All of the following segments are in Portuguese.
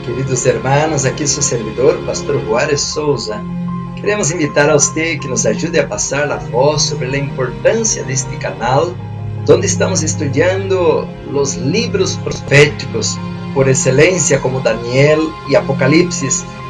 Queridos hermanos, aqui seu servidor, Pastor Juárez Souza. Queremos invitar a você que nos ajude a passar a voz sobre a importância deste canal, onde estamos estudando os livros proféticos por excelência, como Daniel e Apocalipse.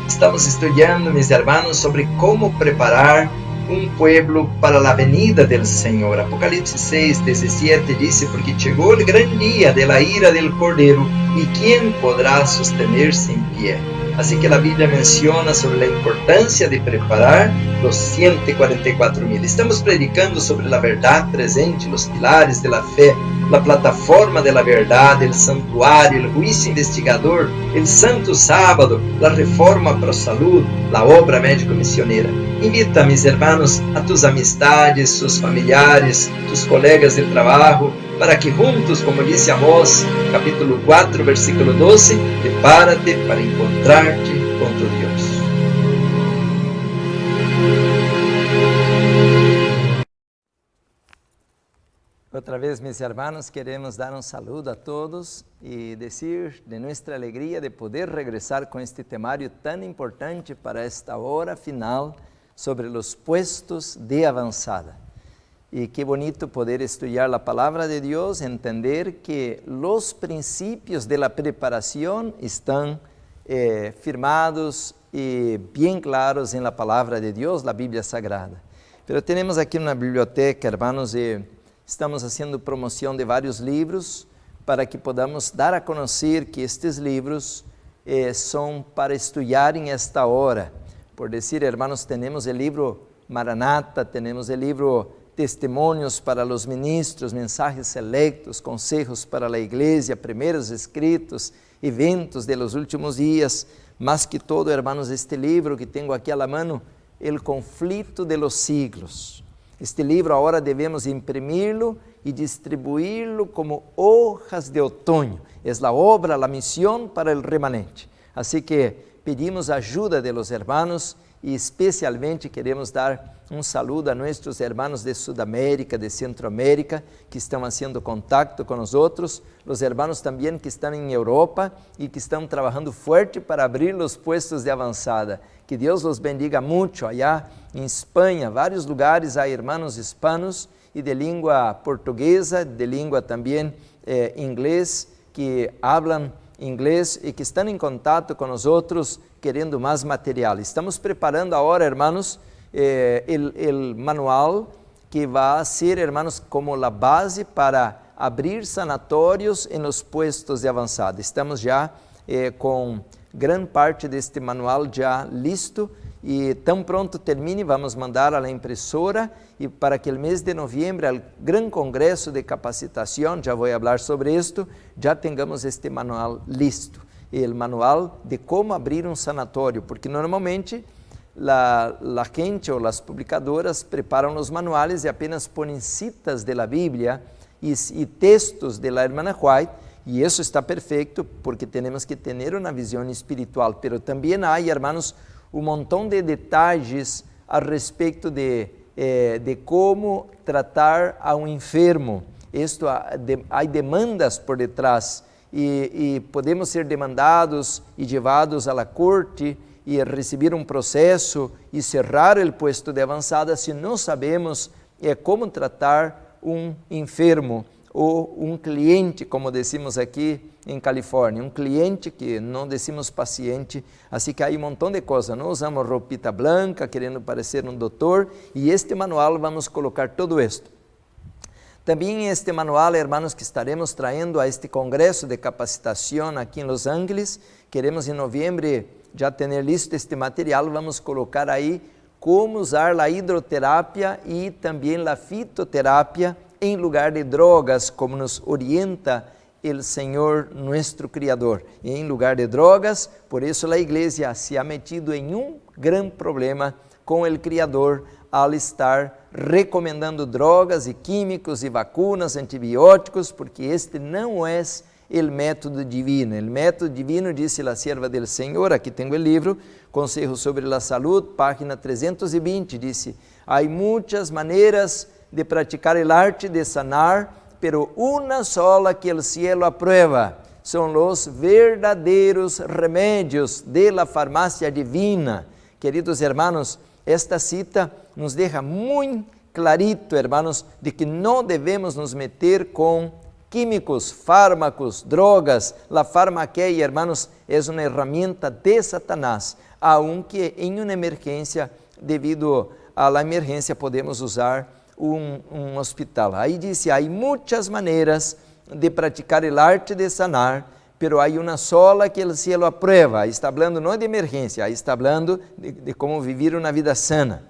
Estamos estudando, meus irmãos, sobre como preparar um pueblo para a venida do Senhor. Apocalipse 6:17 diz: porque chegou o grande dia de la ira del Cordeiro, e quem poderá sostener-se em pé? Assim que a Bíblia menciona sobre a importância de preparar os 144.000. Estamos predicando sobre a verdade presente, os pilares da fé, a plataforma da verdade, o santuário, o juízo investigador, o santo sábado, a reforma para a saúde, a obra médico-missioneira. Invita, mis hermanos, a tus amistades, tus familiares, tus colegas de trabalho, para que juntos, como disse Amós, capítulo 4, versículo 12, prepárate para encontrar-te com tu Deus. Outra vez, mis hermanos, queremos dar um saludo a todos e dizer de nossa alegria de poder regressar com este temário tão importante para esta hora final sobre os puestos de avançada. E que bonito poder estudar a palavra de Deus, entender que os princípios de la preparação estão firmados e bem claros em la palavra de Deus, na Bíblia Sagrada. Pero temos aqui na biblioteca, hermanos, estamos fazendo promoção de vários livros para que podamos dar a conhecer que estes livros são para estudar em esta hora. Por dizer, hermanos, temos o livro Maranata, temos o livro Testemunhos para os Ministros, Mensajes Selectos, Consejos para a Igreja, Primeiros Escritos, Eventos de los Últimos Dias. Mas que todo, hermanos, este livro que tenho aqui à la mano, El Conflito de los Siglos. Este livro agora devemos imprimi-lo e distribuí-lo como hojas de outono. É a obra, a missão para o remanente. Assim que pedimos ajuda de los hermanos e especialmente queremos dar um saludo a nossos hermanos de Sudamérica, de Centroamérica, que estão fazendo contato com nós outros, os hermanos também que estão em Europa e que estão trabalhando forte para abrir os puestos de avançada. Que Deus os bendiga muito. Allá em Espanha, vários lugares há hermanos hispanos e de língua portuguesa, de língua também inglês, que hablam inglês e que estão em contato com nós outros, querendo mais material. Estamos preparando agora, hermanos, o manual que vai ser, hermanos, como a base para abrir sanatórios em los puestos de avançada. Estamos já com grande parte deste manual já listo e tão pronto termine, vamos mandar à impressora e para que o mês de novembro, ao grande congresso de capacitação, já vou falar sobre isto, já tenhamos este manual listo. O manual de como abrir um sanatório, porque normalmente a gente ou as publicadoras preparam os manuais e apenas põem citas da Bíblia e textos da irmã White, e isso está perfeito porque temos que ter uma visão espiritual, mas também há, hermanos, um montão de detalhes a respeito de como tratar a um enfermo. Há demandas por detrás e podemos ser demandados e levados à corte e receber um processo e cerrar o puesto de avançada se não sabemos como tratar um enfermo ou um cliente, como decimos aqui em Califórnia, um cliente que não decimos paciente, assim que há um montão de coisas, não usamos roupita branca, querendo parecer um doutor, e este manual vamos colocar todo isto. Também este manual, hermanos, que estaremos traindo a este congresso de capacitação aqui em Los Angeles, queremos em novembro já ter listo este material, vamos colocar aí como usar a hidroterapia e também a fitoterapia em lugar de drogas, como nos orienta o Senhor, nosso Criador. E em lugar de drogas, por isso a igreja se ha metido em um grande problema com o Criador, ao estar recomendando drogas e químicos e vacunas, antibióticos, porque este não é o método divino. O método divino, disse a serva del Senhor, aqui tenho o livro, Conselhos sobre a Saúde, página 320, disse: há muitas maneiras de praticar el arte de sanar, pero una sola que el cielo aprueba, son los verdaderos remedios de la farmacia divina. Queridos hermanos, esta cita nos deja muy clarito, hermanos, de que no devemos nos meter com químicos, fármacos, drogas. La farmaqueia, hermanos, es una herramienta de Satanás, aunque en una emergência, devido a la emergência, podemos usar um hospital. Aí dice, há muitas maneiras de praticar el arte de sanar, pero hay una sola que el cielo aprueba. Está hablando no de emergência, está hablando de como vivir una vida sana.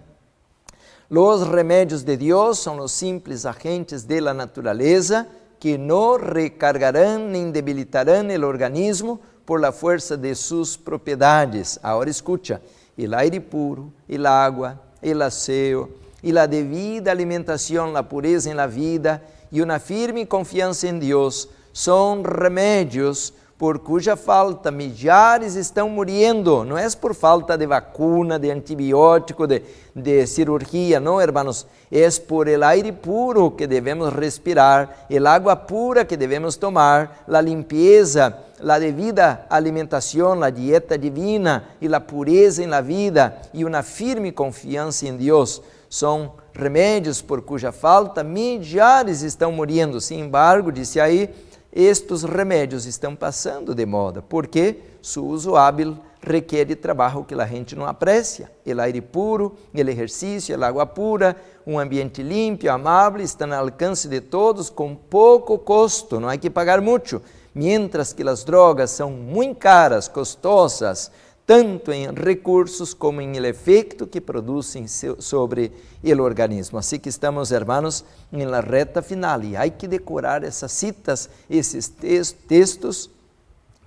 Los remedios de Dios son los simples agentes de la naturaleza que no recargarán ni debilitarán el organismo por la fuerza de sus propiedades. Ahora escucha, el aire puro, el agua, el aseo y la debida alimentación, la pureza en la vida y una firme confianza en Dios son remedios por cuja falta milhares estão morrendo. Não é por falta de vacuna, de antibiótico, de cirurgia, não, hermanos. É por el aire puro que devemos respirar, el agua pura que devemos tomar, la limpieza, la devida alimentação, la dieta divina e la pureza en la vida e una firme confiança em Deus. São remédios por cuja falta milhares estão morrendo. Sin embargo, disse aí, estes remédios estão passando de moda, porque seu uso hábil requer de trabalho que a gente não aprecia. O aire puro, o exercício, a água pura, um ambiente limpo, amável, estão ao alcance de todos com pouco custo, não há que pagar muito, mientras que as drogas são muito caras, costosas, tanto em recursos como em el efeito que produzem sobre o organismo. Assim que estamos, hermanos, em la reta final e há que decorar essas citas, esses textos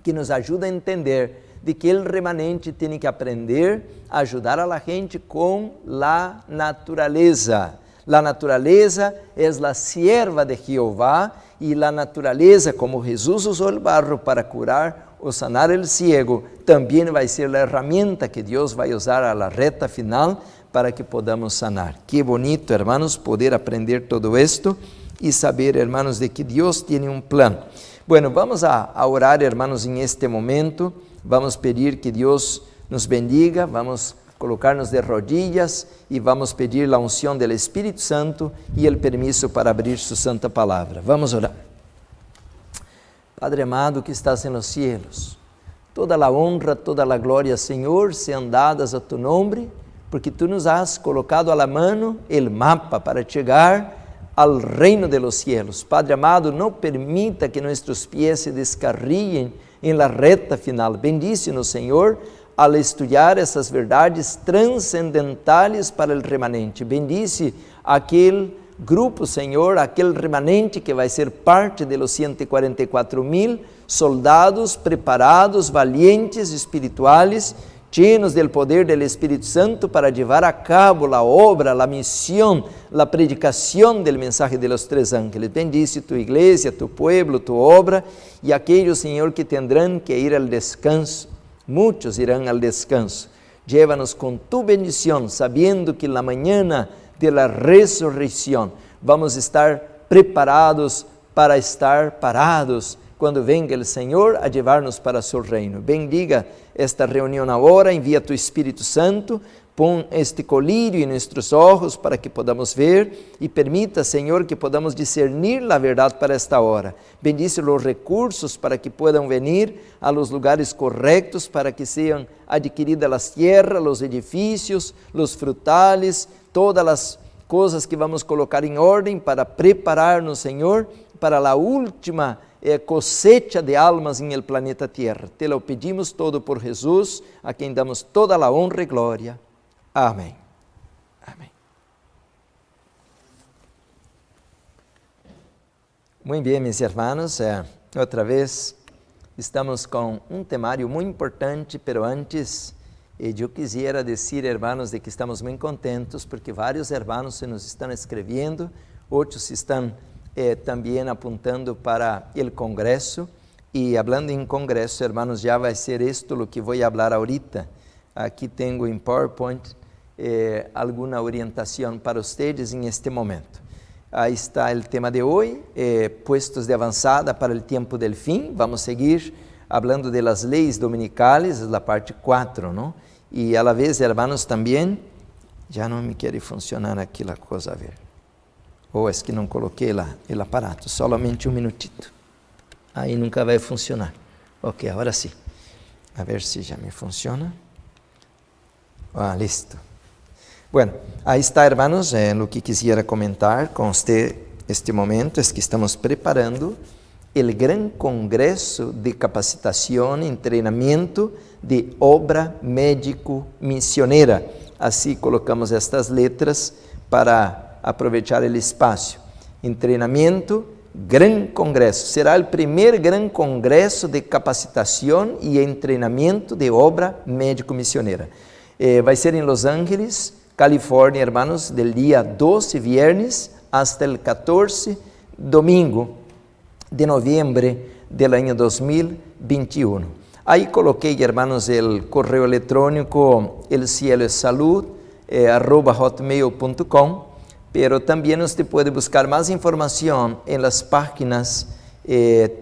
que nos ajudam a entender de que o remanente tem que aprender a ajudar a gente com a natureza. La natureza é a sierva de Jeová e a natureza, como Jesus usou o barro para curar o sanar el ciego, também vai ser a herramienta que Deus vai usar a la reta final para que podamos sanar. Que bonito, hermanos, poder aprender todo esto e saber, hermanos, de que Deus tem um plano. Bueno, vamos a orar, hermanos, em este momento. Vamos pedir que Deus nos bendiga, vamos colocar-nos de rodillas e vamos pedir a unção do Espírito Santo e o permisso para abrir sua santa palavra. Vamos orar. Padre amado que estás en los cielos, toda a honra, toda a glória, Senhor, sean dadas a tu nome, porque tu nos has colocado a la mano el mapa para chegar al reino de los cielos. Padre amado, não permita que nossos pies se descarriem en la reta final. Bendícenos, Senhor, al estudar essas verdades transcendentales para el remanente. Bendice aquele grupo, Senhor, aquele remanente que vai ser parte de los 144,000 soldados preparados, valientes, espirituales, llenos del poder del Espírito Santo para llevar a cabo la obra, la misión, la predicación del mensaje de los tres ángeles. Bendice tu iglesia, tu pueblo, tu obra y aquellos, Senhor, que tendrán que ir al descanso. Muchos irán al descanso. Llévanos con tu bendición, sabiendo que la mañana de la resurreição vamos estar preparados para estar parados quando venga o Senhor a levar-nos para seu reino. Bendiga esta reunião agora, envia tu Espírito Santo, põe este colírio em nossos olhos para que podamos ver e permita, Senhor, que podamos discernir a verdade para esta hora. Bendice os recursos para que puedan venir a los lugares correctos para que sejam adquiridas as tierras, os edifícios, os frutales, todas as coisas que vamos colocar em ordem para preparar-nos, Senhor, para a última cosecha de almas em el planeta Tierra. Te lo pedimos todo por Jesus, a quem damos toda a honra e glória. Amém. Amém. Muito bem, meus irmãos, outra vez estamos com um temário muito importante, pero antes eu quisiera dizer, hermanos, de que estamos muito contentos porque vários hermanos se nos estão escrevendo, outros estão também apuntando para o congresso. E hablando em congresso, hermanos, já vai ser isto o que vou falar ahorita. Aqui tenho em PowerPoint alguma orientação para vocês em este momento. Aí está o tema de hoje, puestos de avançada para o tempo del fim. Vamos seguir hablando de las leis dominicales, a parte 4, ¿no? E a la vez, hermanos, também, já não me quer funcionar aqui a coisa, a ver. Ou é que não coloquei o aparato, solamente um minutito. Aí nunca vai funcionar. Ok, agora sim. A ver se já me funciona. Listo. Bueno, aí está, hermanos, o que quisiera comentar com você este momento, é que estamos preparando o gran congresso de capacitação e treinamento de obra médico-missionera. Assim colocamos estas letras para aproveitar o espaço. Em treinamento, gran congresso. Será o primeiro gran congresso de capacitação e treinamento de obra médico-missionera. Vai ser em Los Angeles, Califórnia, hermanos, del dia 12, viernes, hasta el 14, domingo de novembro del año 2021. Aí coloquei, hermanos, o correio eletrônico elcielosalud@hotmail.com, pero também você pode buscar mais informação em las páginas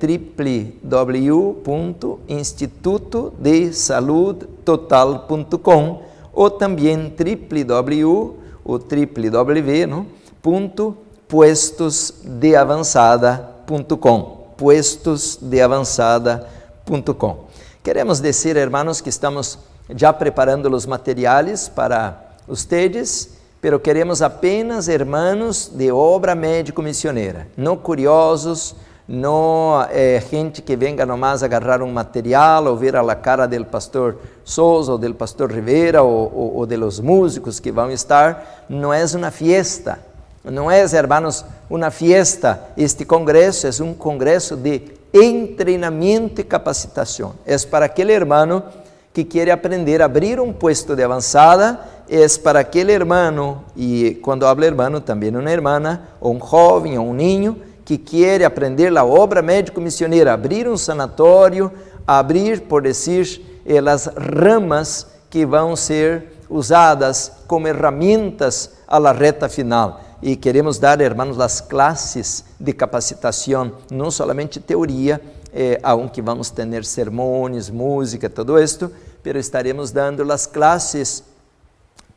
www.institutodesaludtotal.com ou também www.puestosdeavanzada.com, puestosdeavanzada.com. Queremos dizer, hermanos, que estamos já preparando os materiais para ustedes, pero queremos apenas hermanos de obra médico-missioneira, não curiosos, não gente que venga nomás agarrar um material ou ver a la cara del pastor Souza ou del pastor Rivera ou de los músicos que vão estar. Não é uma fiesta, não é, hermanos, uma fiesta. Este congresso é um congresso de treinamento e capacitação. É para aquele hermano que quer aprender a abrir um puesto de avançada, é para aquele hermano, e quando hablo hermano, também uma hermana, ou um jovem, ou um niño, que quer aprender a obra médico-missioneira, abrir um sanatório, abrir, por dizer, as ramas que vão ser usadas como ferramentas a la reta final. E queremos dar, hermanos, as classes de capacitação, não somente teoria, aunque vamos ter sermões, música, todo isto, pero estaremos dando as classes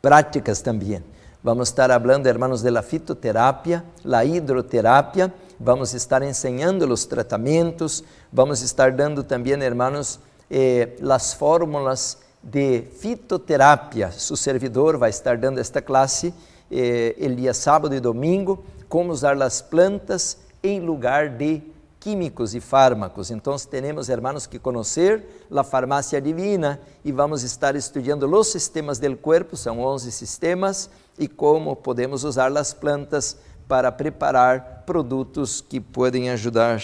práticas também. Vamos estar falando, hermanos, de la fitoterapia, la hidroterapia, vamos estar ensinando os tratamentos, vamos estar dando também, hermanos, as fórmulas de fitoterapia. Su servidor vai estar dando esta classe el dia sábado e domingo, como usar as plantas em lugar de químicos e fármacos. Então, temos, hermanos, que conhecer a farmácia divina e vamos estar estudando os sistemas do corpo, são 11 sistemas, e como podemos usar as plantas para preparar produtos que podem ajudar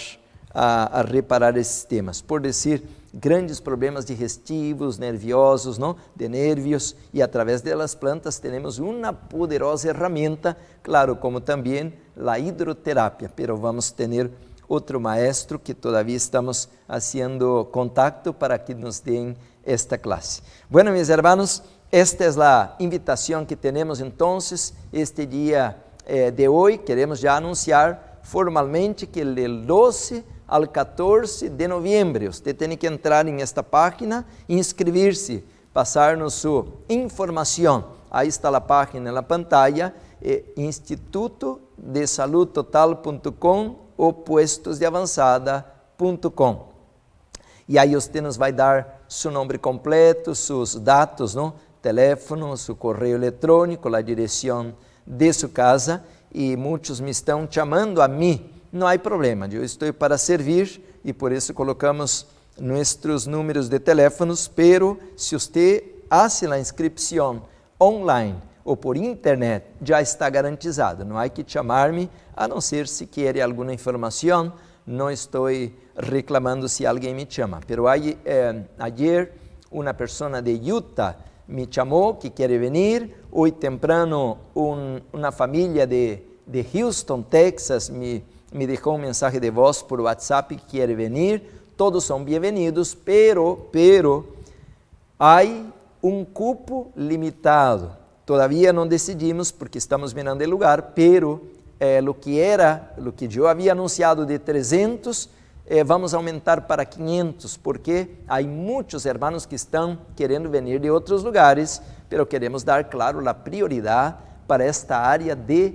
a reparar esses temas. Por dizer, grandes problemas digestivos, nerviosos, não? De nervios, e através das plantas temos uma poderosa ferramenta, claro, como também a hidroterapia, pero vamos ter outro maestro que todavía estamos haciendo contacto para que nos den esta clase. Bueno, mis hermanos, esta es la invitación que tenemos entonces este día de hoy. Queremos ya anunciar formalmente que del 12 al 14 de noviembre usted tiene que entrar en esta página, inscribirse, pasarnos su información. Ahí está la página en la pantalla, institutodesaludtotal.com ou puestosdeavanzada.com. E aí você nos vai dar seu nome completo, seus dados, não? Teléfono, seu correio eletrônico, a direção de sua casa, e muitos me estão chamando a mim. Não há problema, eu estou para servir e por isso colocamos nossos números de teléfonos, pero se você faz a inscrição online ou por internet, já está garantizado. Não há que chamar-me, a não ser se quer alguma informação. Não estou reclamando se alguém me chama. Pero ayer uma pessoa de Utah me chamou que quer vir. Hoje temprano uma família de Houston, Texas, me deixou mensagem de voz por WhatsApp que quer vir. Todos são bem-vindos, pero há cupo limitado. Todavía não decidimos porque estamos mirando o lugar, pero lo que eu havia anunciado de 300, vamos aumentar para 500, porque há muitos hermanos que estão querendo vir de outros lugares, pero queremos dar, claro, a prioridade para esta área de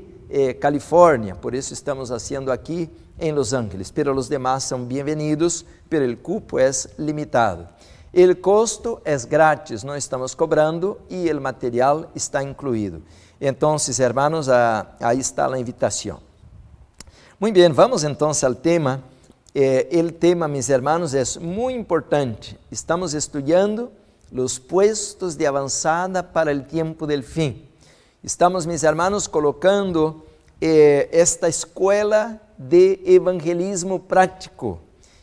Califórnia, por isso estamos fazendo aqui em Los Angeles, pero os demás são bem-vindos, pero o cupo é limitado. O custo é grátis, não estamos cobrando e o material está incluído. Então, hermanos, aí está a invitação. Muito bem, vamos então ao tema. O tema, mis hermanos, é muito importante. Estamos estudando os puestos de avançada para o tempo del fim. Estamos, mis hermanos, colocando esta escola de evangelismo prático.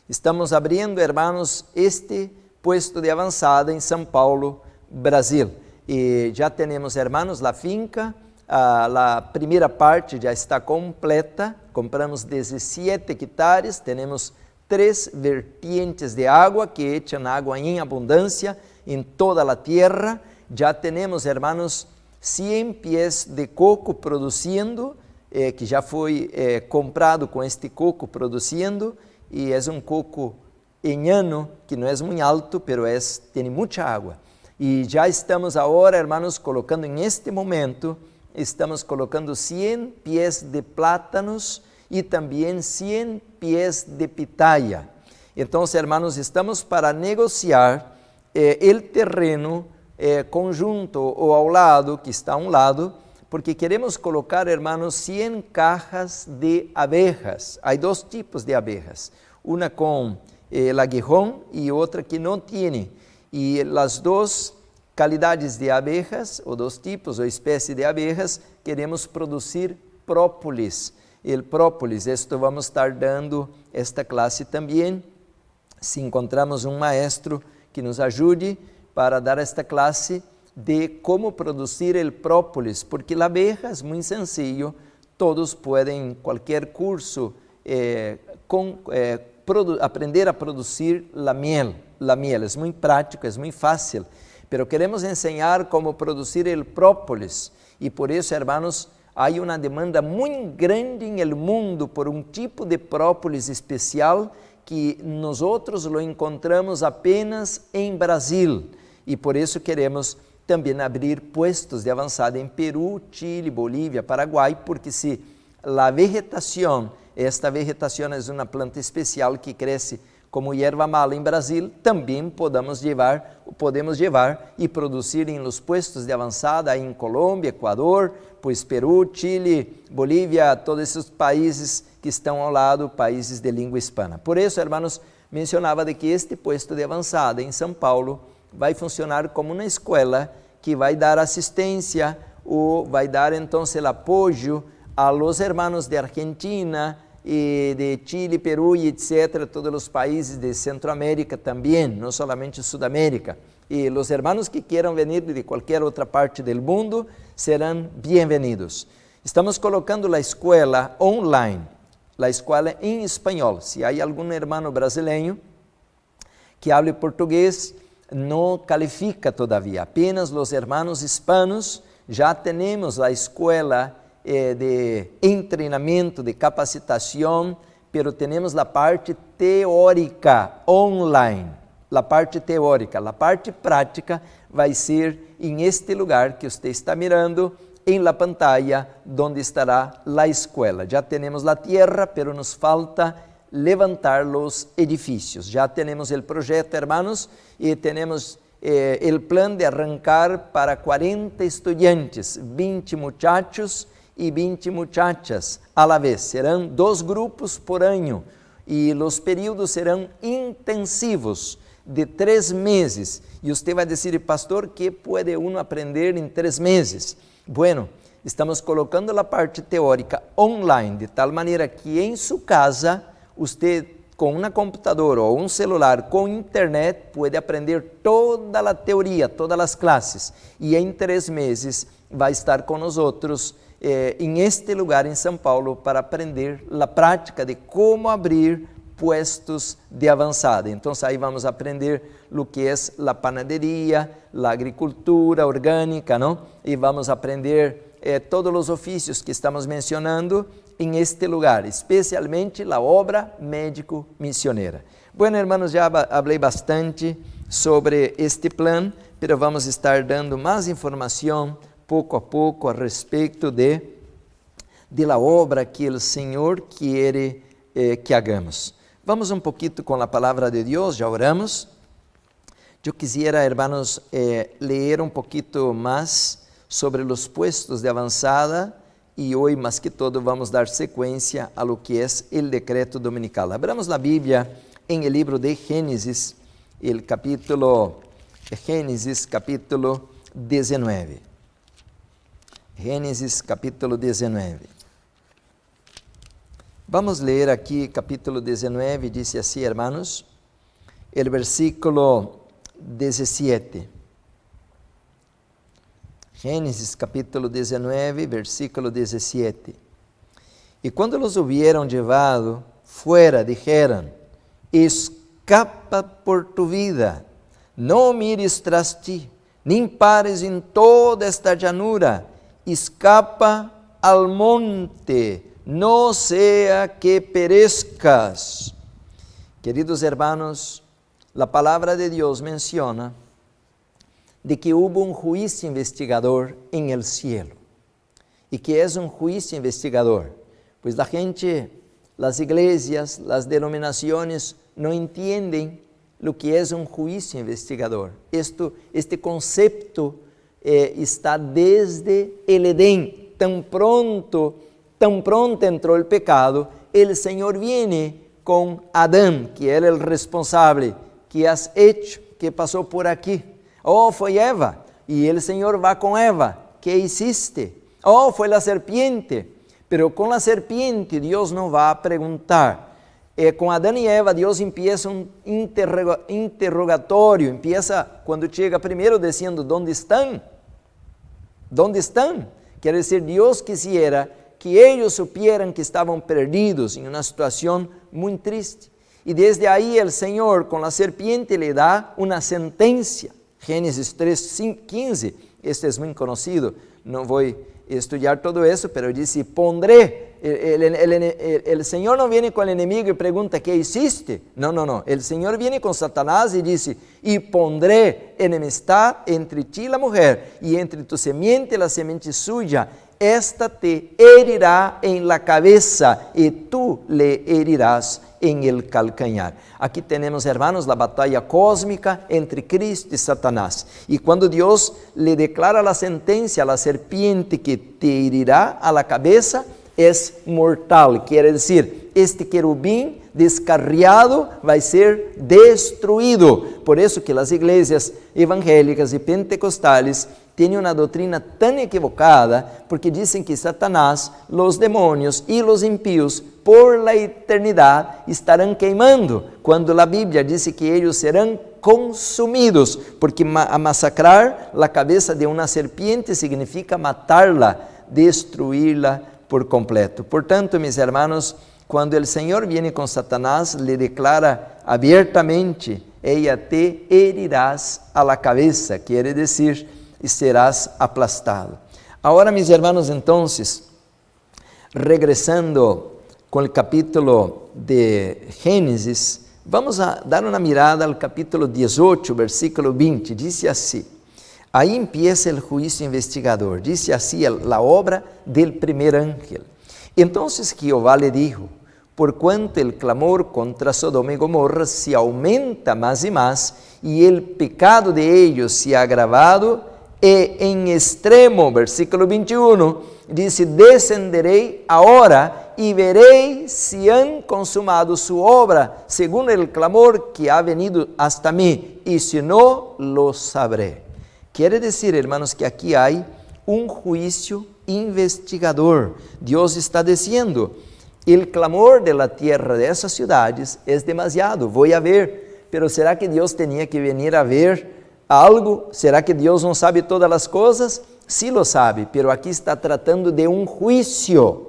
Estamos abrindo, hermanos, este puesto de avançada em São Paulo, Brasil. E já temos, hermanos, a finca, a primeira parte já está completa. Compramos 17 hectares, temos 3 vertientes de água que echan água em abundância em toda a terra. Já temos, hermanos, 100 pies de coco produzindo, que já foi comprado com este coco produzindo, e é um coco enano, que não é muito alto, mas tem muita água. E já estamos agora, hermanos, colocando em este momento, estamos colocando 100 pies de plátanos e também 100 pies de pitaya. Então, hermanos, estamos para negociar o terreno conjunto ou ao lado, que está a um lado, porque queremos colocar, hermanos, 100 cajas de abejas. Há 2 tipos de abejas, uma com el aguijón e outra que não tem. E as 2 qualidades de abejas, ou 2 tipos ou espécie de abejas, queremos produzir própolis. El própolis, isto vamos estar dando esta classe também. Se encontramos um maestro que nos ajude para dar esta classe de como produzir el própolis, porque a abeja é muito sencillo, todos podem, qualquer curso, aprender a produzir a miel. A miel é muito prático, é muito fácil, pero queremos ensinar como produzir el própolis, e por isso, hermanos, há uma demanda muito grande no mundo por um tipo de própolis especial que nós lo encontramos apenas em Brasil, e por isso queremos também abrir puestos de avançada em Peru, Chile, Bolívia, Paraguai, porque se a vegetação, esta vegetação é uma planta especial que cresce como hierba mala em Brasil, também podemos levar e produzir em los puestos de avançada em Colômbia, Equador, pois Peru, Chile, Bolívia, todos esses países que estão ao lado, países de língua hispana. Por isso, hermanos, mencionava de que este puesto de avançada em São Paulo vai funcionar como uma escola que vai dar assistência ou vai dar então o apoio a los hermanos de Argentina e de Chile, Peru e etc., todos os países de Centroamérica também, não somente Sudamérica. E os hermanos que queiram vir de qualquer outra parte do mundo serão bem-vindos. Estamos colocando a escola online, a escola em espanhol. Se há algum hermano brasileiro que hable português, não califica todavia, apenas os hermanos hispanos. Já temos a escola de treinamento, de capacitação, pero temos a parte teórica online, a parte teórica. A parte prática vai ser em este lugar que você está mirando, em la pantalla, onde estará a escola. Já temos a terra, pero nos falta levantar os edifícios. Já temos o projeto, hermanos, e temos o plano de arrancar para 40 estudantes, 20 muchachos e 20 muchachas a la vez. Serão 2 grupos por ano e os períodos serão intensivos, de 3 meses. E você vai dizer, pastor, que pode uno aprender em 3 meses? Bueno, estamos colocando a parte teórica online, de tal maneira que em sua casa, você com uma computadora ou um celular com internet pode aprender toda a teoria, todas as classes. E em 3 meses vai estar com nós outros em este lugar em São Paulo para aprender a prática de como abrir puestos de avançada. Então, aí vamos aprender o que é a panaderia, a agricultura orgânica, não? E vamos aprender todos os ofícios que estamos mencionando em este lugar, especialmente a obra médico-missionera. Bueno, hermanos, já falei bastante sobre este plano, pero vamos estar dando mais informação pouco a pouco a respeito de la obra que o Senhor quer que hagamos. Vamos um pouquinho com a palavra de Deus, já oramos. Eu quisiera, hermanos, ler um pouquinho mais sobre os puestos de avançada e hoje, mais que todo, vamos dar sequência a lo que é o decreto dominical. Abramos a Bíblia em el livro de Gênesis, Gênesis capítulo 19. Gênesis capítulo 19. Vamos ler aqui capítulo 19, diz assim, hermanos, el versículo 17. Gênesis capítulo 19, versículo 17. E quando los hubieron llevado fuera, dijeron: escapa por tu vida, no mires tras ti, nem pares em toda esta llanura, escapa al monte, no sea que perezcas. Queridos hermanos, a palavra de Deus menciona de que hubo um juízo investigador em el cielo. E que é um juízo investigador? Pois a gente, as igrejas, as denominações não entendem o que é um juízo investigador. Este conceito está desde el Edén. Tão pronto entrou o pecado, o Senhor viene com Adão, que é o responsável, que has hecho, que passou por aqui. Oh, foi Eva, e o Senhor vai com Eva, que hiciste? Oh, foi a serpiente, pero com a serpiente Deus não vai perguntar. Com Adão e Eva, Deus empieza um interrogatório, empieza quando chega primeiro dizendo, ¿dónde estão? ¿Dónde estão? Quer dizer, Deus quisiera que eles supieran que estavam perdidos em uma situação muito triste. E desde aí o Senhor com a serpiente lhe dá uma sentença. Gênesis 3:15, este é muito conhecido, não vou estudar todo isso, mas diz, pondré, o Senhor não vem com o inimigo e pergunta, ¿qué hiciste? Não, o Senhor vem com Satanás e diz, e pondré enemistad entre ti e a mulher, e entre tu semiente e a semente suya, esta te herirá en la cabeza y tú le herirás en el calcañar. Aquí tenemos, hermanos, la batalla cósmica entre Cristo y Satanás. Y cuando Dios le declara la sentencia a la serpiente que te herirá a la cabeza, es mortal. Quiere decir, este querubín descarriado vai ser destruído. Por eso que las iglesias evangélicas y pentecostales tienen una doctrina tan equivocada, porque dicen que Satanás, los demonios y los impíos por la eternidad estarán queimando, cuando la Biblia dice que ellos serán consumidos, porque masacrar la cabeza de una serpiente significa matarla, destruirla por completo. Por tanto, mis hermanos, cuando el Señor viene con Satanás, le declara abiertamente, ella te herirás a la cabeza, quiere decir, y serás aplastado. Ahora, mis hermanos, entonces, regresando con el capítulo de Génesis, vamos a dar una mirada al capítulo 18, versículo 20, dice así, ahí empieza el juicio investigador, dice así la obra del primer ángel. Entonces Jehová le dijo, por cuanto el clamor contra Sodoma y Gomorra se aumenta más y más, y el pecado de ellos se ha agravado, en extremo, versículo 21, dice, descenderé ahora y veré si han consumado su obra según el clamor que ha venido hasta mí, y si no, lo sabré. Quiere decir, hermanos, que aquí hay un juicio investigador. Dios está diciendo, el clamor de la tierra de esas ciudades es demasiado, voy a ver, pero ¿será que Dios tenía que venir a ver algo? ¿Será que Deus não sabe todas as coisas? Sí lo sabe, pero aqui está tratando de um juízo.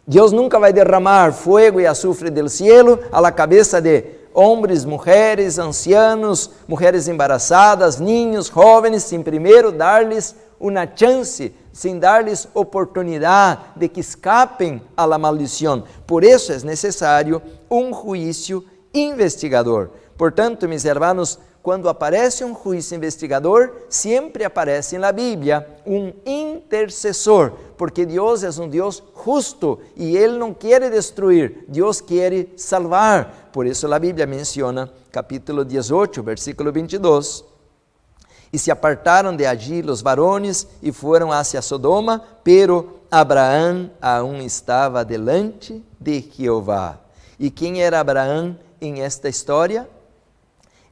Deus nunca vai derramar fuego e azufre del cielo a la cabeza de homens, mulheres, ancianos, mulheres embarazadas, niños, jóvenes, sem primeiro dar-lhes uma chance, sem dar-lhes oportunidade de que escapem a la maldição. Por isso é necessário um juízo investigador. Portanto, meus irmãos, quando aparece um juízo investigador, sempre aparece na Bíblia um intercessor, porque Deus é um Deus justo e Ele não quer destruir, Deus quer salvar. Por isso a Bíblia menciona, capítulo 18, versículo 22, e se apartaram de allí os varones e foram hacia Sodoma, pero Abraão aún estava delante de Jeová. E quem era Abraão em esta história?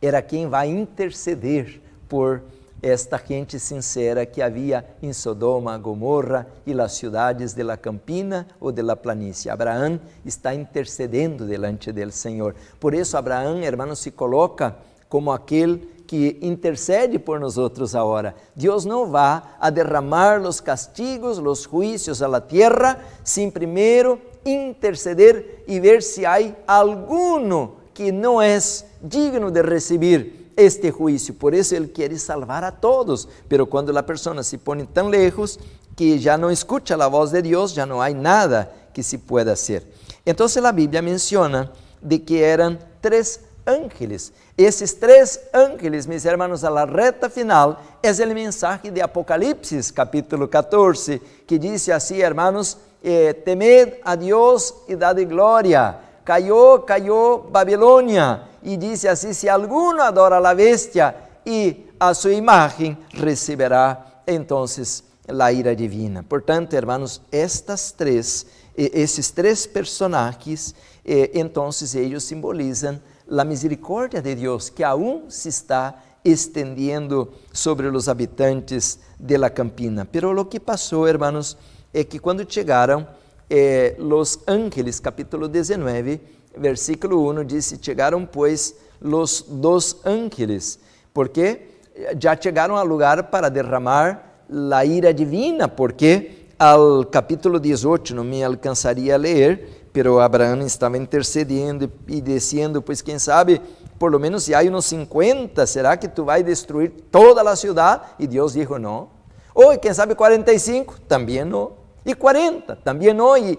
Era quem vai interceder por esta gente sincera que havia em Sodoma, Gomorra e as cidades de la campina ou de la planície. Abraão está intercedendo delante do Senhor. Por isso Abraão, hermanos, se coloca como aquele que intercede por nós outros agora. Deus não vai a derramar os castigos, os juízos a la tierra, sem primeiro interceder e ver se há alguno que não é digno de receber este juízo. Por isso Ele quer salvar a todos, pero quando a pessoa se põe tão lejos que já não escuta a voz de Deus, já não há nada que se pueda hacer. Então a Bíblia menciona de que eram 3 ángeles. Esses 3 ángeles, meus irmãos, a la reta final, é o mensaje de Apocalipse, capítulo 14, que diz assim, hermanos, temed a Deus e dade glória. Caiu Babilônia, e diz assim, se alguno adora a bestia e a sua imagem, receberá então a ira divina. Portanto, hermanos, esses 3 personagens, então eles simbolizam a misericórdia de Deus, que aún se está estendendo sobre os habitantes de la campina. Pero lo que passou, hermanos, é que quando chegaram, los ángeles, capítulo 19, versículo 1, diz, chegaram pois los 2 ángeles, porque já chegaram ao lugar para derramar a ira divina, porque ao capítulo 18 não me alcançaria a ler, pero Abraão estava intercedendo e dizendo, pois quem sabe, por lo menos se há uns 50, será que tu vai destruir toda a cidade? E Deus dijo, não. Ou quem sabe 45? Também não. E 40, também não, e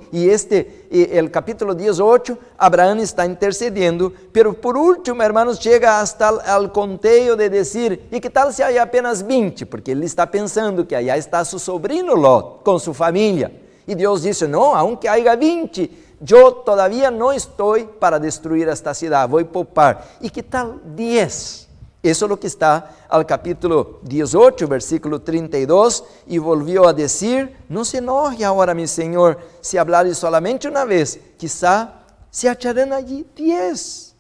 o capítulo 18, Abraão está intercedendo, pero por último, hermanos, chega hasta ao conteio de dizer, e que tal se há apenas 20? Porque ele está pensando que allá está seu sobrinho Lot, com sua família, e Deus disse, não, aunque haya 20, eu todavía não estou para destruir esta cidade, vou poupar. E que tal 10? Isso é o que está ao capítulo 18, versículo 32, e volviu a dizer, não se enoje agora, meu Senhor, se hablares solamente uma vez, quizá se acharão allí 10.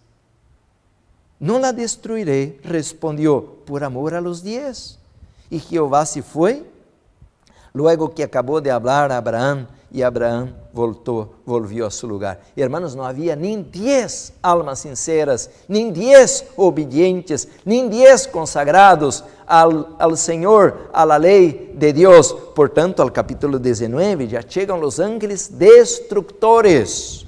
Não la destruirei, respondeu, por amor a los 10. E Jeová se foi, luego que acabou de hablar a Abraão, e Abraão volviu a seu lugar. Hermanos, não havia nem 10 almas sinceras, nem 10 obedientes, nem 10 consagrados ao Senhor, à lei de Deus. Portanto, ao capítulo 19, já chegam os ángeles destructores.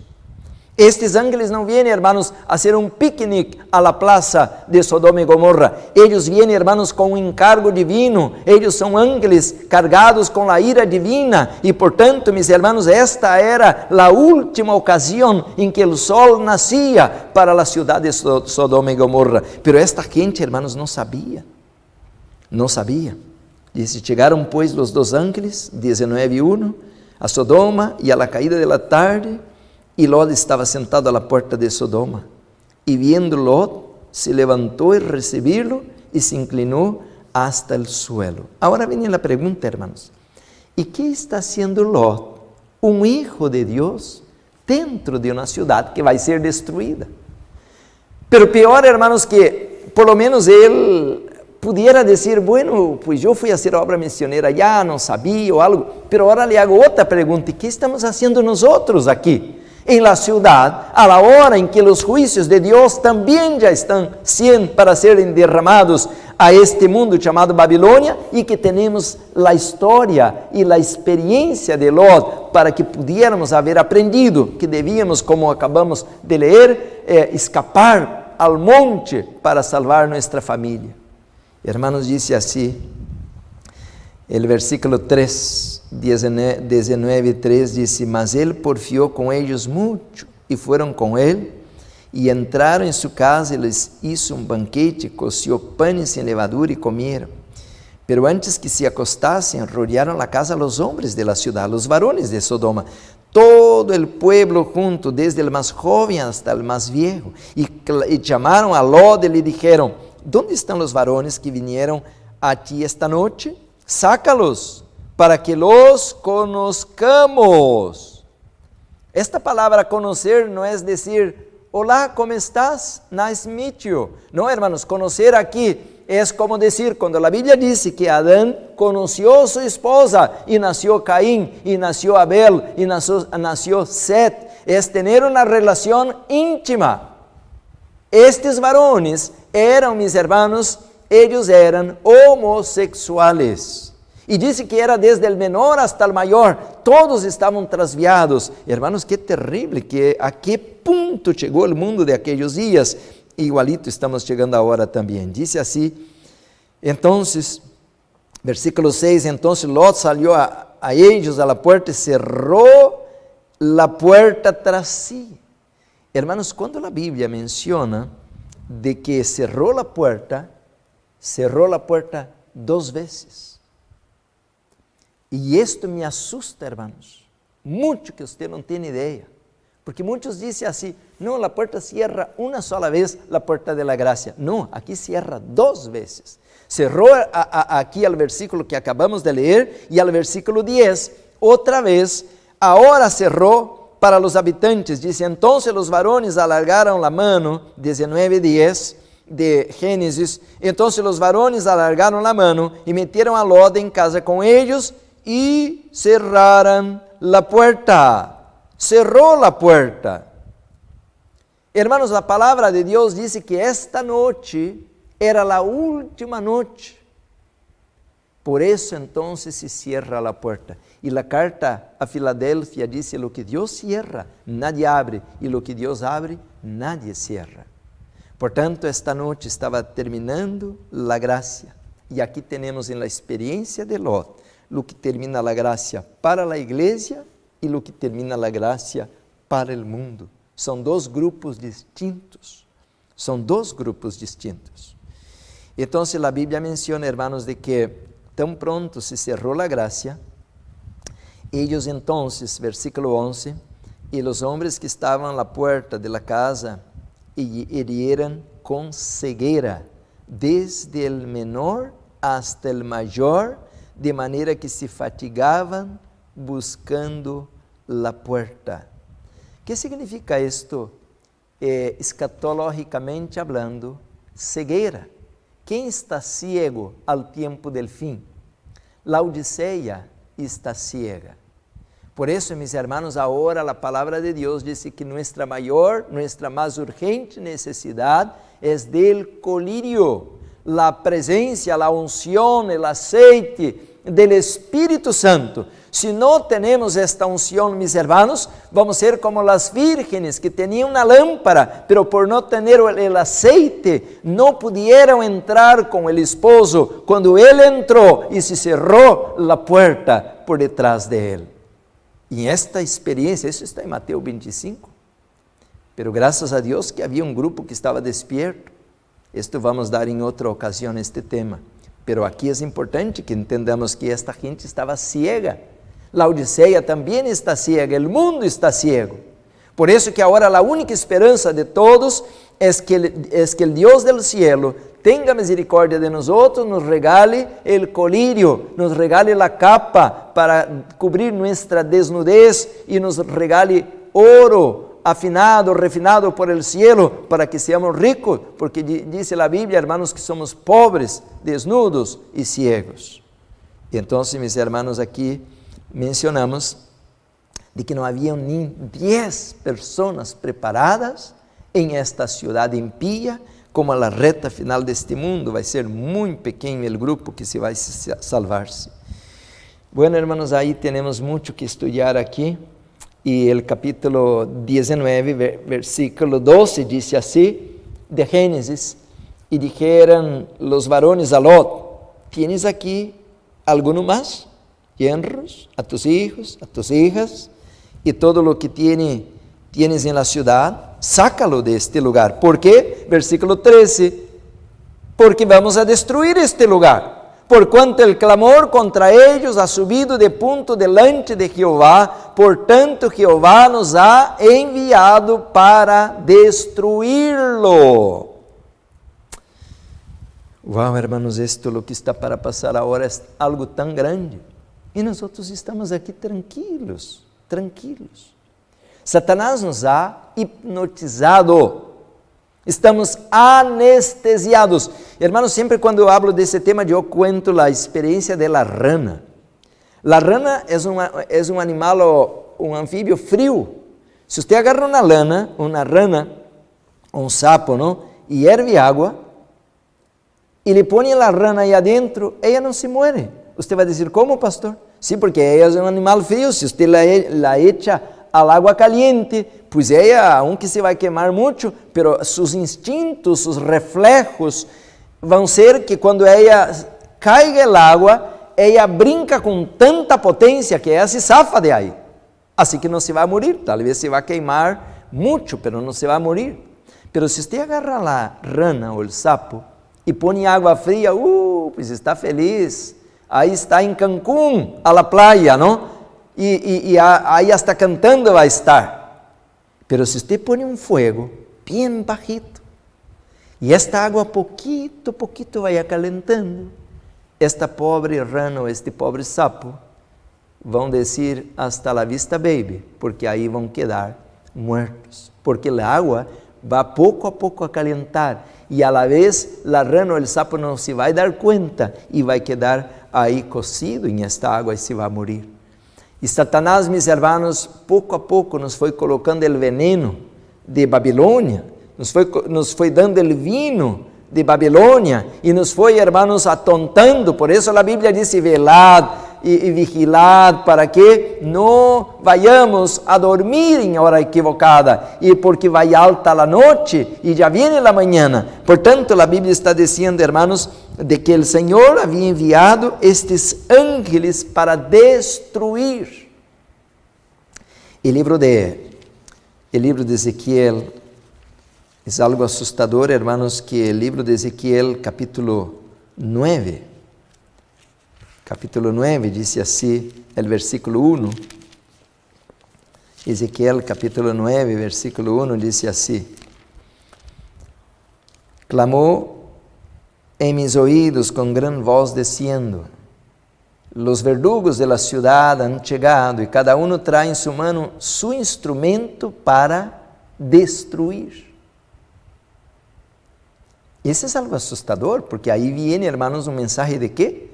Estes ángeles não vêm, hermanos, a ser um piquenique a la plaza de Sodoma e Gomorra. Eles vêm, hermanos, com um encargo divino. Eles são ángeles cargados com a ira divina. E, portanto, meus hermanos, esta era a última ocasião em que o sol nascia para a cidade de Sodoma e Gomorra. Pero esta gente, hermanos, não sabia. Não sabia. Dice, chegaram, pois, os 2 ángeles, 19:1, a Sodoma e a la caída de la tarde, e Lot estava sentado à porta de Sodoma. E viendo Lot, se levantou e recebê-lo e se inclinou hasta el suelo. Agora vem a pergunta, hermanos. E que está sendo Lot? Um hijo de Deus dentro de uma cidade que vai ser destruída. Pero pior, hermanos, que por lo menos ele pudiera dizer, bueno, pues eu fui a hacer obra missioneira já, não sabia ou algo. Pero agora lhe hago outra pergunta. E que estamos fazendo nós outros aqui? Em la ciudad, a la hora en que los juicios de Dios también ya están para serem derramados a este mundo chamado Babilônia, e que temos a história e a experiência de Lot para que pudiéramos haver aprendido que devíamos, como acabamos de ler, escapar ao monte para salvar nossa família. Hermanos, disse assim, El versículo 3, 19:3 dice: mas él porfió con ellos mucho, y fueron con él, y entraron en su casa, y les hizo un banquete, coció panes sin levadura, y comieron. Pero antes que se acostasen, rodearon la casa los hombres de la ciudad, los varones de Sodoma, todo el pueblo junto, desde el más joven hasta el más viejo, y llamaron a Lot y le dijeron: ¿dónde están los varones que vinieron a ti esta noche? Sácalos, para que los conozcamos. Esta palabra conocer no es decir: hola, ¿cómo estás? Nice to meet you. No, hermanos, conocer aquí es como decir, cuando la Biblia dice que Adán conoció a su esposa y nació Caín, y nació Abel, y nació Set, es tener una relación íntima. Estos varones eran, mis hermanos, ellos eran homosexuales. Y dice que era desde el menor hasta el mayor, todos estaban trasviados. Hermanos, qué terrible, a qué punto llegó el mundo de aquellos días. Igualito estamos llegando ahora también. Dice así, entonces, versículo 6, entonces Lot salió a ellos a la puerta y cerró la puerta tras sí. Hermanos, cuando la Biblia menciona de que cerró la puerta 2 veces. Y esto me asusta, hermanos, mucho, que usted no tiene idea. Porque muchos dicen así: no, la puerta cierra una sola vez, la puerta de la gracia. No, aquí cierra 2 veces. Cerró aquí al versículo que acabamos de leer, y al versículo 10, otra vez, ahora cerró para los habitantes. Dice: entonces los varones alargaron la mano, 19:10 de Génesis. Entonces los varones alargaron la mano y metieron a Lot en casa con ellos y cerraron la puerta. Cerró la puerta. Hermanos, la palabra de Dios dice que esta noche era la última noche. Por eso entonces se cierra la puerta. Y la carta a Filadelfia dice: lo que Dios cierra, nadie abre, y lo que Dios abre, nadie cierra. Por tanto, esta noche estaba terminando la gracia. Y aquí tenemos en la experiencia de Lot lo que termina la gracia para la iglesia y lo que termina la gracia para el mundo. Son 2 grupos distintos. Son 2 grupos distintos. Entonces la Biblia menciona, hermanos, de que tan pronto se cerró la gracia, ellos entonces, versículo 11, y los hombres que estaban a la puerta de la casa hirieron con ceguera, desde el menor hasta el mayor, de manera que se fatigaban buscando la puerta. ¿Qué significa esto? Escatológicamente hablando, ceguera. ¿Quién está ciego al tiempo del fin? La Odisea está ciega. Por eso, mis hermanos, ahora la palabra de Dios dice que nuestra más urgente necesidad es del colirio, la presencia, la unción, el aceite del Espíritu Santo. Si no tenemos esta unción, mis hermanos, vamos a ser como las vírgenes que tenían una lámpara, pero por no tener el aceite, no pudieron entrar con el esposo cuando él entró y se cerró la puerta por detrás de él. Y esta experiencia, eso está en Mateo 25, pero gracias a Dios que había un grupo que estaba despierto. Esto vamos a dar en otra ocasión este tema, pero aquí es importante que entendamos que esta gente estaba ciega. La Odisea también está ciega, el mundo está ciego. Por eso que ahora la única esperanza de todos es que el Dios del cielo tenga misericordia de nosotros, nos regale el colirio, nos regale la capa para cubrir nuestra desnudez y nos regale oro afinado, refinado por el cielo, para que seamos ricos, porque dice la Biblia, hermanos, que somos pobres, desnudos y ciegos. Y entonces, mis hermanos, aquí mencionamos de que no había ni 10 personas preparadas en esta ciudad impía, como a la reta final de este mundo, vai ser muy pequeño el grupo que se va a salvarse. Bueno, hermanos, ahí tenemos mucho que estudiar aquí. Y el capítulo 19, versículo 12, dice así, de Génesis: y dijeron los varones a Lot: ¿tienes aquí alguno más, hierros, a tus hijos, a tus hijas, y todo lo que tienes en la ciudad, sácalo de este lugar. ¿Por qué? Versículo 13, porque vamos a destruir este lugar. Por cuanto el clamor contra ellos ha subido de punto delante de Jehová, por tanto Jehová nos ha enviado para destruirlo. Wow, hermanos, esto lo que está para pasar ahora es algo tan grande. E nós estamos aqui tranquilos. Satanás nos ha hipnotizado. Estamos anestesiados. Hermanos, sempre quando eu hablo desse tema, eu cuento a experiência da rana. A rana é um animal, um anfíbio frio. Se você agarra uma rana, um sapo, não? E herve água, e lhe põe a rana aí adentro, ela não se muere. Você vai dizer, como, pastor? Sim, porque ela é um animal frio. Se você la echa al agua caliente, pues ella, aunque se va a quemar mucho, pero sus instintos, sus reflejos van a ser que cuando ella caiga el agua, ella brinca con tanta potencia que ella se zafa de ahí. Así que no se va a morir, tal vez se va a quemar mucho, pero no se va a morir. Pero si usted agarra la rana o el sapo y pone agua fría, pues está feliz. Ahí está en Cancún, a la playa, ¿no? E aí hasta cantando vai estar. Pero se você põe um fogo bem bajito, e esta água poquito vai acalentando, esta pobre rana ou este pobre sapo vão dizer hasta la vista baby, porque aí vão quedar muertos, porque a água vai pouco a pouco a calentar, e a la vez a rana ou o sapo não se vai dar conta, e vai quedar aí cocido em esta água e se vai morir. E Satanás, meus irmãos, pouco a pouco nos foi colocando o veneno de Babilônia, nos foi dando o vinho de Babilônia e nos foi, irmãos, atontando. Por isso a Bíblia diz: velad e vigilad, para que não vayamos a dormir em hora equivocada, e porque vai alta a noite e já viene a manhã. Portanto, a Bíblia está dizendo, irmãos, de que o Senhor havia enviado estes ángeles para destruir. O livro de Ezequiel é algo assustador, hermanos, que o livro de Ezequiel, capítulo 9, diz assim, o versículo 1. Ezequiel, capítulo 9, versículo 1, diz assim: clamou en mis oídos con gran voz diciendo: los verdugos de la ciudad han llegado y cada uno trae en su mano su instrumento para destruir. Esse é algo assustador, porque aí viene, hermanos, um mensaje de quê?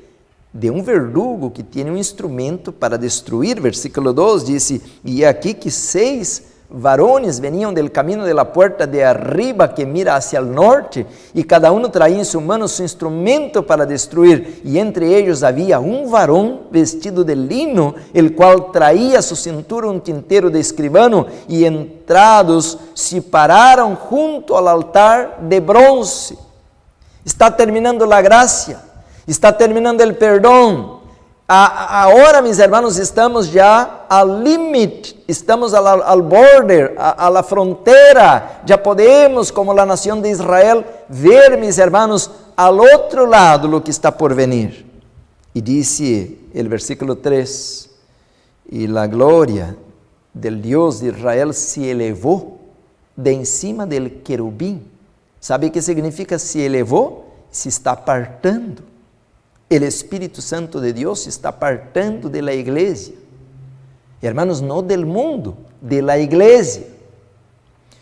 De um verdugo que tem um instrumento para destruir. Versículo 2 diz: e aqui que 6 varones venían del camino de la puerta de arriba que mira hacia el norte, y cada uno traía en su mano su instrumento para destruir, y entre ellos había un varón vestido de lino, el cual traía a su cintura un tintero de escribano, y entrados se pararon junto al altar de bronce. Está terminando la gracia, está terminando el perdón. Agora, meus irmãos, estamos já ao limite, estamos ao border, à fronteira. Já podemos, como a nação de Israel, ver, meus irmãos, ao outro lado o que está por venir. E disse o versículo 3: e a glória del Deus de Israel se elevou de encima del querubim. Sabe o que significa se elevou? Se está apartando. O Espírito Santo de Deus se está apartando de la igreja. Hermanos, não del mundo, de la igreja,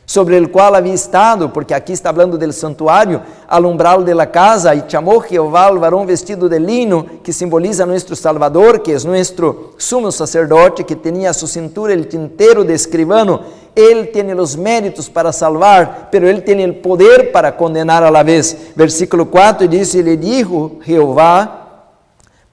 sobre el qual havia estado, porque aqui está falando del santuário, al umbral de la casa, e chamou Jeová al varão vestido de lino, que simboliza nuestro Salvador, que é nuestro sumo sacerdote, que tinha a su cintura el tintero de escribano. Ele tem os méritos para salvar, pero ele tem o poder para condenar a la vez. Versículo 4 diz: e lhe dijo Jeová: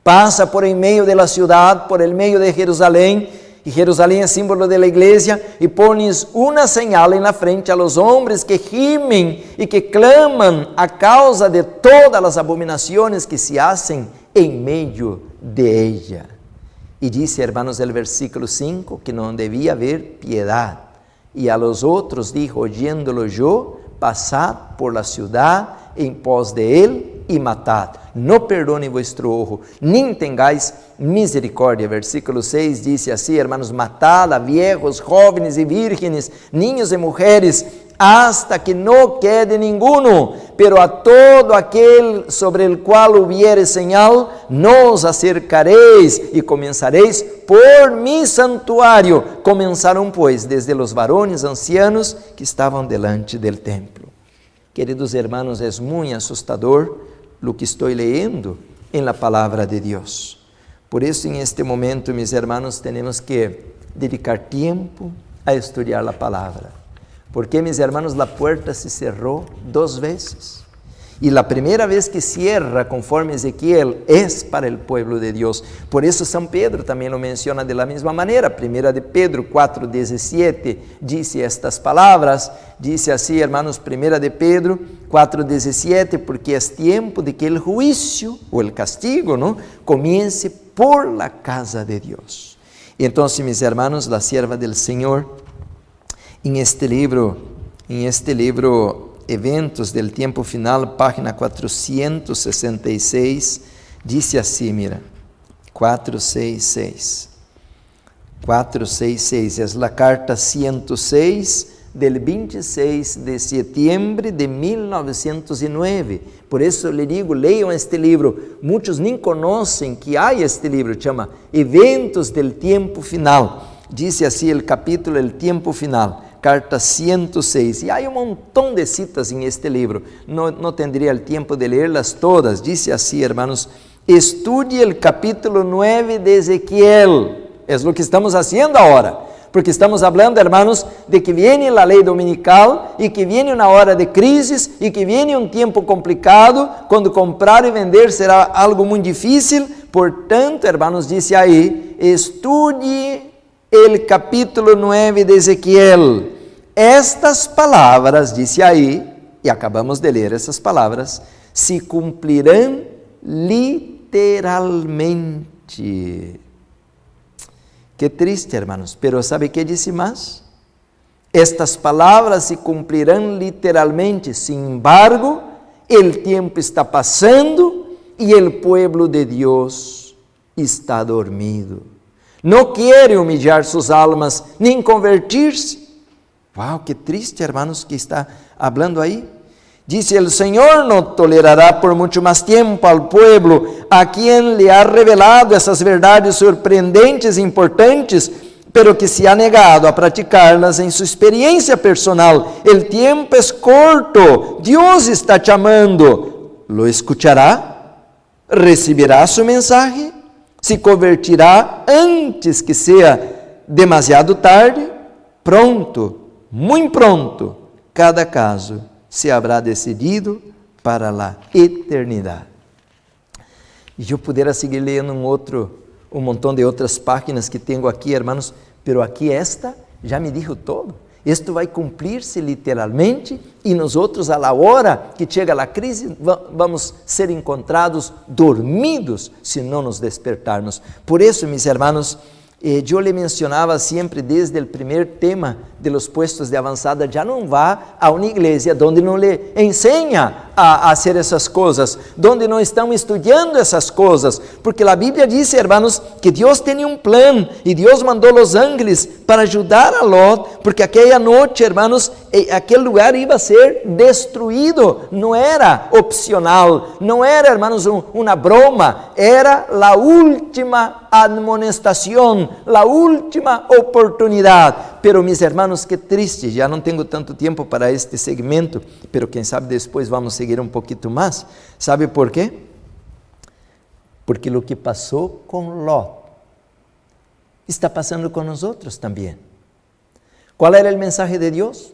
passa por en meio de la ciudad, por el meio de Jerusalém, e Jerusalém é símbolo de la igreja, e pones uma señal en la frente a los hombres que gimen e que claman a causa de todas as abominações que se hacen en meio de ella. Y dice, hermanos, el versículo 5, que no debía haber piedad. Y a los otros dijo, oyéndolo yo, pasad por la ciudad en pos de él y matad. No perdone vuestro ojo, ni tengáis misericordia. Versículo 6 dice así, hermanos, matad a viejos, jóvenes y vírgenes, niños y mujeres, hasta que no quede ninguno, pero a todo aquel sobre el cual hubiere señal, no os acercaréis y comenzaréis por mi santuario. Comenzaron pues desde los varones ancianos que estaban delante del templo. Queridos hermanos, es muy asustador lo que estoy leyendo en la palabra de Dios. Por eso en este momento, mis hermanos, tenemos que dedicar tiempo a estudiar la palabra. Porque, mis hermanos, la puerta se cerró 2 veces. Y la primera vez que cierra, conforme Ezequiel, es para el pueblo de Dios. Por eso San Pedro también lo menciona de la misma manera. Primera de Pedro 4:17 dice estas palabras. Dice así, hermanos, Primera de Pedro 4:17, porque es tiempo de que el juicio o el castigo, ¿no?, comience por la casa de Dios. Y entonces, mis hermanos, la sierva del Señor, en este libro, Eventos del Tiempo Final, página 466, dice así, mira, 466, es la carta 106 del 26 de septiembre de 1909. Por eso le digo, leiam este libro. Muchos nem conocen que hay este libro, se llama Eventos del Tiempo Final. Dice así el capítulo El Tiempo Final, carta 106, y hay un montón de citas en este libro, no tendría el tiempo de leerlas todas. Dice así, hermanos, estudie el capítulo 9 de Ezequiel, es lo que estamos haciendo ahora, porque estamos hablando, hermanos, de que viene la ley dominical, y que viene una hora de crisis, y que viene un tiempo complicado, cuando comprar y vender será algo muy difícil. Por tanto, hermanos, dice ahí, estudie el capítulo 9 de Ezequiel. Estas palabras, dice ahí, y acabamos de leer esas palabras, se cumplirán literalmente. Qué triste, hermanos, pero ¿sabe qué dice más? Estas palabras se cumplirán literalmente, sin embargo, el tiempo está pasando y el pueblo de Dios está dormido. No quiere humillar sus almas, ni convertirse. ¡Wow! ¡Qué triste, hermanos, que está hablando ahí! Dice, el Señor no tolerará por mucho más tiempo al pueblo a quien le ha revelado esas verdades sorprendentes e importantes, pero que se ha negado a praticarlas en su experiencia personal. El tiempo es corto, Dios está llamando. ¿Lo escuchará? ¿Recibirá su mensaje? ¿Se convertirá antes que sea demasiado tarde? Pronto, muy pronto, cada caso se habrá decidido para la eternidad. E eu pudiera seguir lendo um montão de outras páginas que tenho aqui, hermanos, pero aqui esta já me dijo todo. Isto vai cumprir-se literalmente e nós outros, a la hora que chega a crise, vamos ser encontrados dormidos se não nos despertarmos. Por isso, mis hermanos, eu lhe mencionava sempre desde o primeiro tema de los puestos de avançada, já não vá a uma igreja onde não lhe ensina a hacer essas coisas, onde não estão estudando essas coisas, porque a Bíblia diz, hermanos, que Deus tem um plano e Deus mandou os ángeles para ajudar a Lot, porque aquela noite, hermanos, aquele lugar ia a ser destruído, não era opcional, não era, hermanos, uma broma, era a última admonestação, a última oportunidade. Pero, mis hermanos, que triste, já não tenho tanto tempo para este segmento, pero quem sabe depois vamos seguir um pouquinho mais. ¿Sabe por quê? Porque o que passou com Lot está passando com nós outros também. Qual era o mensagem de Deus?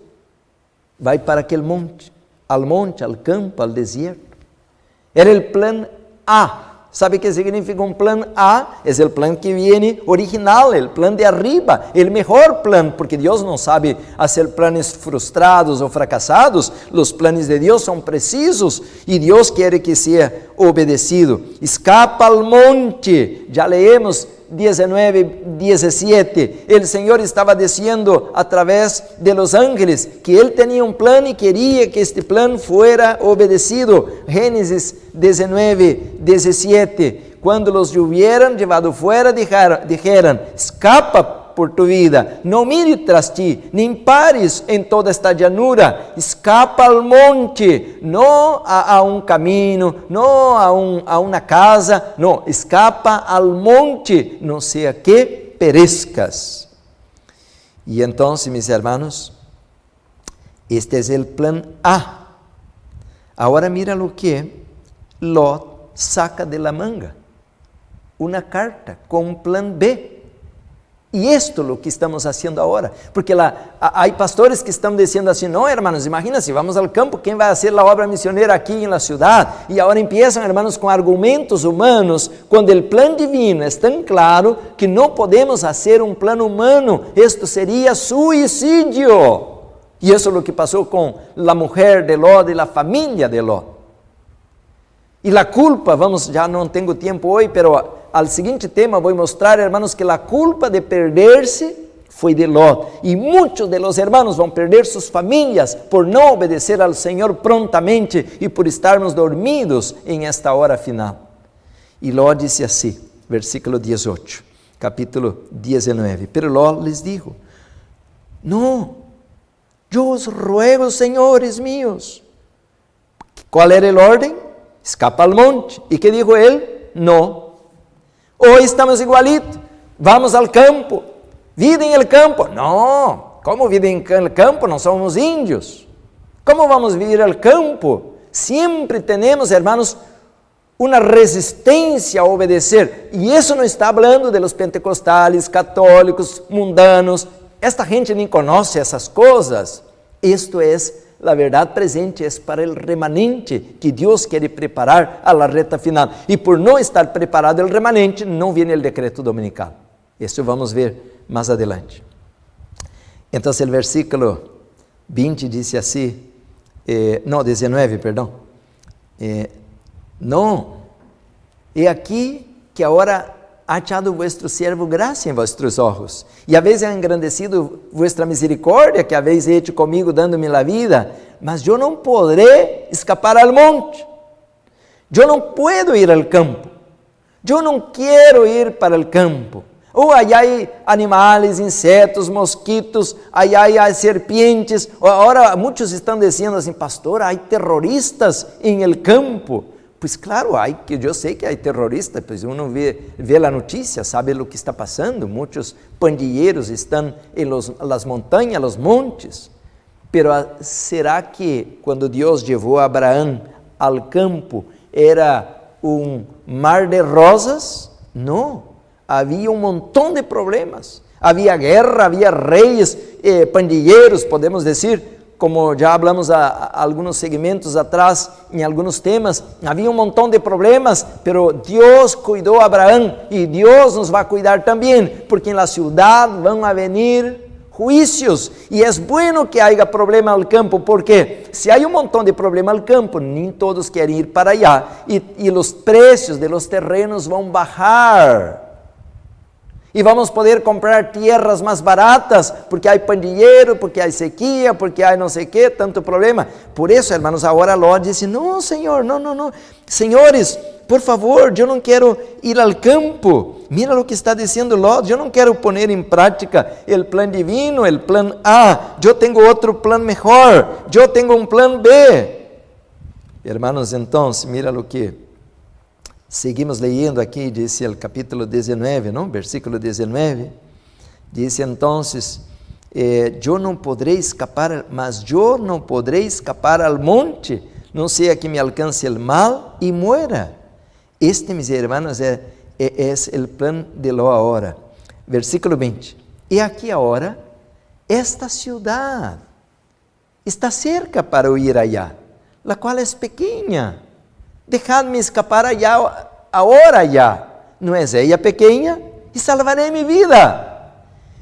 Vai para aquele monte, al campo, al desierto. Era o plano A. ¿Sabe qué significa un plan A? Es el plan que viene original, el plan de arriba, el mejor plan, porque Dios no sabe hacer planes frustrados o fracasados. Los planes de Dios son precisos y Dios quiere que sea obedecido. Escapa al monte, ya leemos 19, 17, el Señor estaba diciendo a través de los ángeles que Él tenía un plan y quería que este plan fuera obedecido. Génesis 19, 17, cuando los hubieran llevado fuera, dijeran, escapa por tu vida, no mire tras ti, ni pares en toda esta llanura, escapa al monte, no a un camino, no a una casa, no, escapa al monte, no sea que perezcas. Y entonces, mis hermanos, este es el plan A. Ahora mira lo que Lot saca de la manga, una carta con un plan B. Y esto es lo que estamos haciendo ahora, porque hay pastores que están diciendo así, no hermanos, imagínense, vamos al campo, ¿quién va a hacer la obra misionera aquí en la ciudad? Y ahora empiezan, hermanos, con argumentos humanos, cuando el plan divino es tan claro que no podemos hacer un plan humano, esto sería suicidio. Y eso es lo que pasó con la mujer de Lot y la familia de Lot. Y la culpa, ya no tengo tiempo hoy, pero al siguiente tema voy a mostrar, hermanos, que la culpa de perderse fue de Lot. Y muchos de los hermanos van a perder sus familias por no obedecer al Señor prontamente y por estarnos dormidos en esta hora final. Y Lot dice así, versículo 18, capítulo 19. Pero Lot les dijo, no, yo os ruego, señores míos. ¿Cuál era el orden? Escapa al monte. ¿Y qué dijo él? No. Hoy estamos igualitos, vamos al campo, vida en el campo. No, ¿cómo vida en el campo? No somos índios. ¿Cómo vamos a vivir al campo? Siempre tenemos, hermanos, una resistencia a obedecer. Y eso no está hablando de los pentecostales, católicos, mundanos. Esta gente ni conoce esas cosas. Esto es la verdad presente, es para el remanente que Dios quiere preparar a la reta final. Y por no estar preparado el remanente, no viene el decreto dominical. Esto vamos a ver más adelante. Entonces el versículo 20 dice así, 19, perdón. No, he aquí que ahora ha echado vuestro siervo gracia en vuestros ojos, y habéis engrandecido vuestra misericordia que habéis hecho conmigo, dándome la vida, mas yo no podré escapar al monte, yo no puedo ir al campo, yo no quiero ir para el campo. Allá hay animales, insetos, mosquitos, allá hay serpientes. Ahora muchos están diciendo así, pastor, hay terroristas en el campo. Pues claro, yo sé que hay terroristas, pues uno ve la noticia, sabe lo que está pasando. Muchos pandilleros están en las montañas, los montes. Pero ¿será que cuando Dios llevó a Abraham al campo era un mar de rosas? No, había un montón de problemas. Había guerra, había reyes, pandilleros, podemos decir. Como ya hablamos a algunos segmentos atrás, en algunos temas, había un montón de problemas, pero Dios cuidó a Abraham y Dios nos va a cuidar también, porque en la ciudad van a venir juicios, y es bueno que haya problema al campo, porque si hay un montón de problema al campo, ni todos quieren ir para allá, y los precios de los terrenos van a bajar. Y vamos a poder comprar tierras más baratas, porque hay pandillero, porque hay sequía, porque hay no sé qué, tanto problema. Por eso, hermanos, ahora Lot dice, no, Señor, no. Señores, por favor, yo no quiero ir al campo. Mira lo que está diciendo Lot, yo no quiero poner en práctica el plan divino, el plan A. Yo tengo otro plan mejor, yo tengo un plan B. Hermanos, entonces, mira lo que seguimos leyendo aquí, dice el capítulo 19, ¿no? Versículo 19, dice entonces, yo no podré escapar, mas yo no podré escapar al monte, no sea que me alcance el mal y muera. Mis hermanos, es el plan de lo ahora. Versículo 20, y aquí ahora, esta ciudad está cerca para ir allá, la cual es pequeña. Dejadme escapar allá ahora ya, ¿no es ella pequeña? Y salvaré mi vida.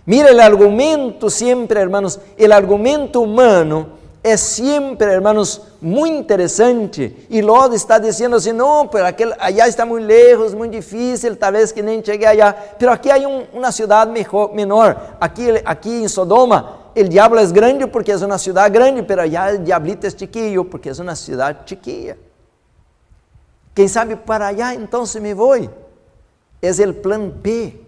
Mira el argumento siempre, hermanos, el argumento humano é sempre, hermanos, muito interessante. E Lot está dizendo assim, não, pero allá está muito lejos, muito difícil, talvez que nem chegue allá. Pero aqui há uma cidade menor. Aqui em Sodoma, o diabo é grande porque é uma cidade grande, pero allá o diablito é chiquillo porque é uma cidade chiquilla. Quem sabe para allá, então me vou. É o plano B.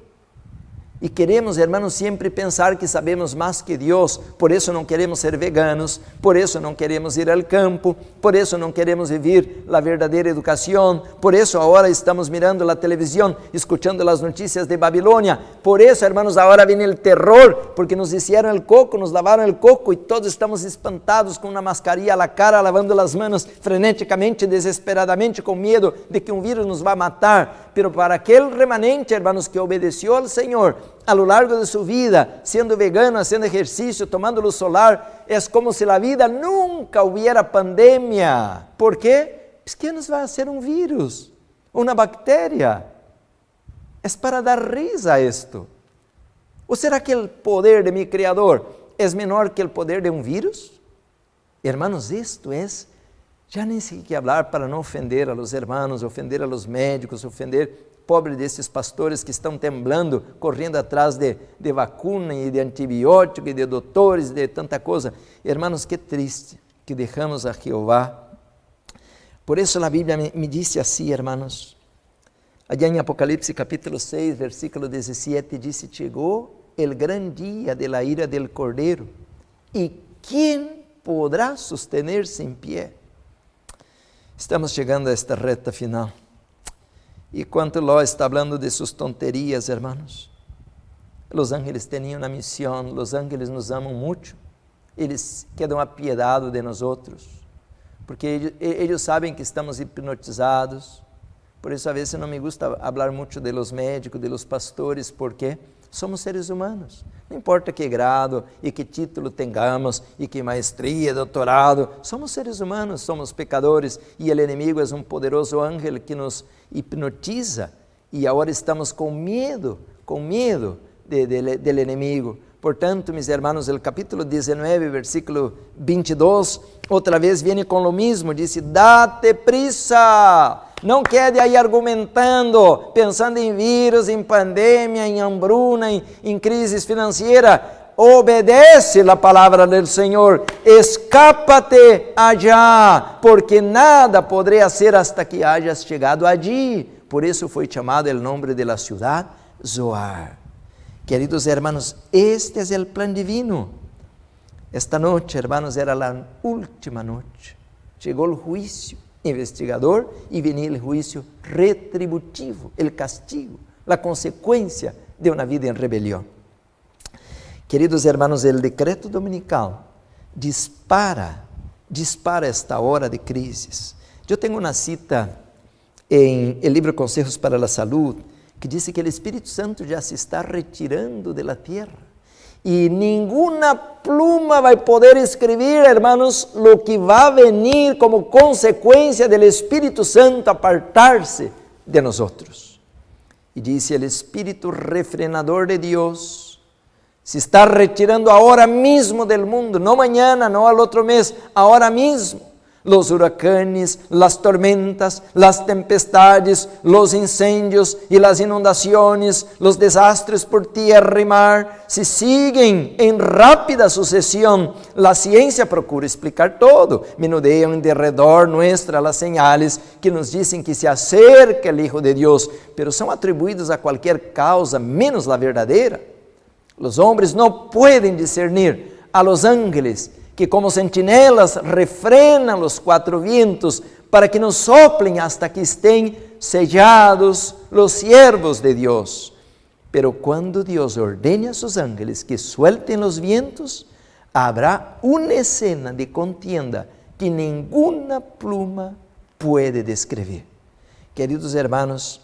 E queremos, hermanos, sempre pensar que sabemos mais que Deus, por isso não queremos ser veganos, por isso não queremos ir ao campo, por isso não queremos viver a verdadeira educação, por isso agora estamos mirando a televisão, escutando as notícias de Babilônia, por isso, hermanos, agora vem o terror, porque nos hicieron o coco, nos lavaram o coco e todos estamos espantados com uma mascarilha na cara, lavando as manos freneticamente, desesperadamente, com medo de que um vírus nos vá matar, pero para aquele remanente, hermanos, que obedeceu ao Senhor, a lo largo de sua vida, sendo vegano, fazendo exercício, tomando luz solar, é como se a vida nunca hubiera pandemia. ¿Por quê? Porque nos vai ser um vírus, uma bactéria. É para dar risa a isto. Ou será que o poder de mi Criador é menor que o poder de um vírus? Hermanos, isto é, já nem sei o que falar para não ofender a los hermanos, ofender a los médicos, ofender pobre desses pastores que estão temblando, correndo atrás de vacuna e de antibiótico e de doutores, de tanta coisa. Hermanos, que triste que deixamos a Jeová. Por isso a Bíblia me disse assim, hermanos, allá em Apocalipse capítulo 6, versículo 17, diz: chegou o grande dia de la ira del Cordeiro, e quem poderá sostener-se em pé? Estamos chegando a esta reta final. E quanto Ló está falando de suas tonterias, hermanos, os ángeles tinham uma missão, os ángeles nos amam muito, eles quedam apiedados de nós outros, porque eles sabem que estamos hipnotizados. Por isso, a vezes, não me gusta falar muito de los médicos, de los pastores, porque somos seres humanos. Não importa que grado e que título tengamos, e que maestria, doutorado, somos seres humanos, somos pecadores, e o inimigo é um poderoso ángel que nos hipnotiza, e agora estamos com medo del inimigo. Portanto, mis hermanos, el capítulo 19, versículo 22, outra vez viene com lo mismo, diz: date prisa, não quede aí argumentando, pensando em vírus, em pandemia, em hambruna, em crise financeira. Obedece a palavra do Senhor, escápate allá, porque nada poderá ser hasta que hayas chegado allí. Por isso foi chamado o nome de la ciudad Zoar. Queridos hermanos, este é o plan divino. Esta noite, hermanos, era a última noite. Chegou o juízo investigador e venia o juízo retributivo, o castigo, a consequência de uma vida em rebelião. Queridos hermanos, o decreto dominical dispara esta hora de crises. Eu tenho uma cita em el livro Conselhos para a Saúde, que diz que o Espírito Santo já se está retirando da terra e nenhuma pluma vai poder escrever, hermanos, lo que vai venir como consequência do Espírito Santo apartar-se de nós outros. E diz: o Espírito refrenador de Deus se está retirando agora mesmo do mundo, não amanhã, não ao outro mês, agora mesmo. Los huracanes, las tormentas, las tempestades, los incendios y las inundaciones, los desastres por tierra y mar, se siguen en rápida sucesión. La ciencia procura explicar todo, menudean en derredor nuestra las señales que nos dicen que se acerca el Hijo de Dios, pero son atribuidos a cualquier causa, menos la verdadera. Los hombres no pueden discernir a los ángeles que como sentinelas refrenan os quatro vientos para que não soplem hasta que estén sellados los siervos de Deus. Pero quando Deus ordene a sus ángeles que suelten los vientos, habrá una escena de contienda que ninguna pluma puede descrever. Queridos hermanos,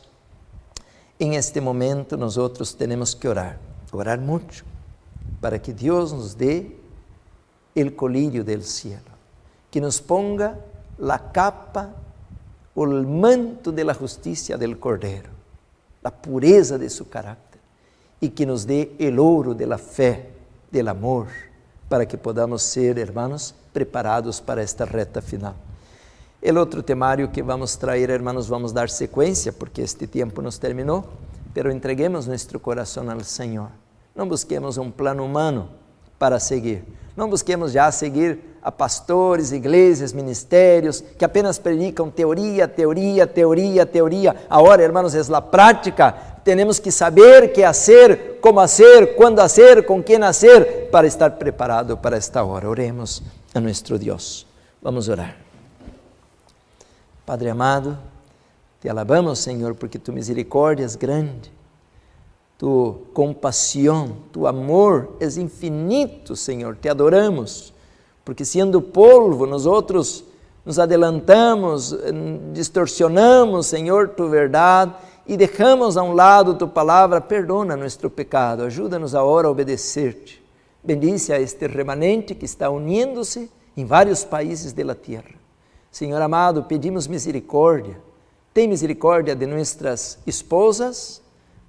en este momento nosotros tenemos que orar mucho, para que Deus nos dê el colirio del cielo, que nos ponga la capa o manto de la justicia del Cordero, la pureza de su carácter, y que nos dé el oro de la fe, del amor, para que podamos ser, hermanos, preparados para esta reta final. El outro temário que vamos trazer, hermanos, vamos dar sequência, porque este tempo nos terminou, pero entreguemos nosso coração ao Senhor. Não busquemos um plano humano para seguir. Não busquemos já seguir a pastores, igrejas, ministérios, que apenas predicam teoria, teoria, teoria, teoria. Agora, hermanos, é a prática. Temos que saber que fazer, como fazer, quando fazer, com quem fazer, para estar preparado para esta hora. Oremos a nosso Deus. Vamos orar. Padre amado, te alabamos, Senhor, porque tu misericórdia é grande, tu compaixão, tu amor é infinito, Senhor. Te adoramos, porque sendo polvo, nós outros nos adelantamos, distorsionamos, Senhor, tu verdade e deixamos a um lado tu palavra. Perdona nosso pecado, ajuda-nos agora a obedecer-te. Bendice a este remanente que está unindo-se em vários países da terra. Senhor amado, pedimos misericórdia. Tem misericórdia de nossas esposas,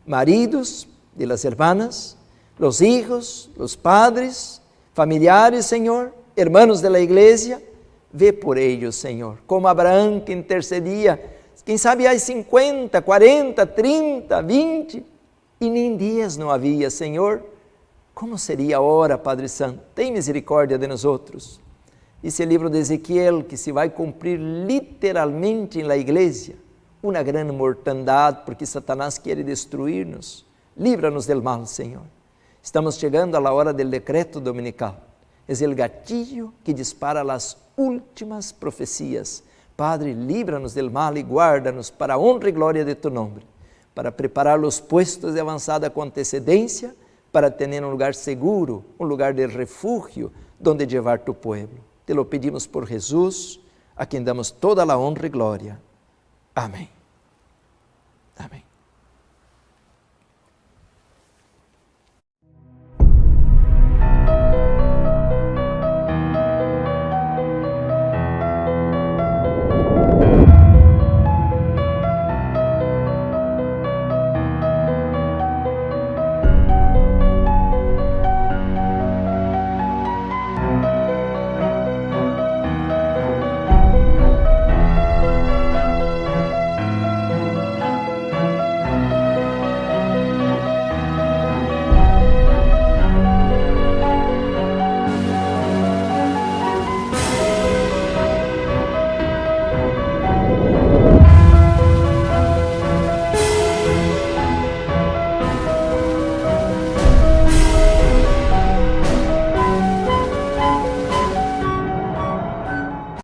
maridos, de las hermanas, los hijos, los padres, familiares, Senhor, hermanos de la igreja. Vê por ellos, Senhor, como Abraão que intercedia. Quem sabe há 50, 40, 30, 20 e nem dias não havia, Senhor. Como seria a hora, Padre Santo? Tem misericórdia de nós outros. Esse livro de Ezequiel que se vai cumprir literalmente na igreja, uma grande mortandade, porque Satanás quer destruir-nos. Livra-nos del mal, Senhor. Estamos chegando à hora do decreto dominical. É o gatilho que dispara as últimas profecias. Padre, livra-nos del mal e guarda-nos para a honra e glória de tu nome, para preparar os puestos de avançada com antecedência, para ter um lugar seguro, um lugar de refúgio, donde llevar tu pueblo. Te lo pedimos por Jesus, a quem damos toda a honra e glória. Amém. Amém.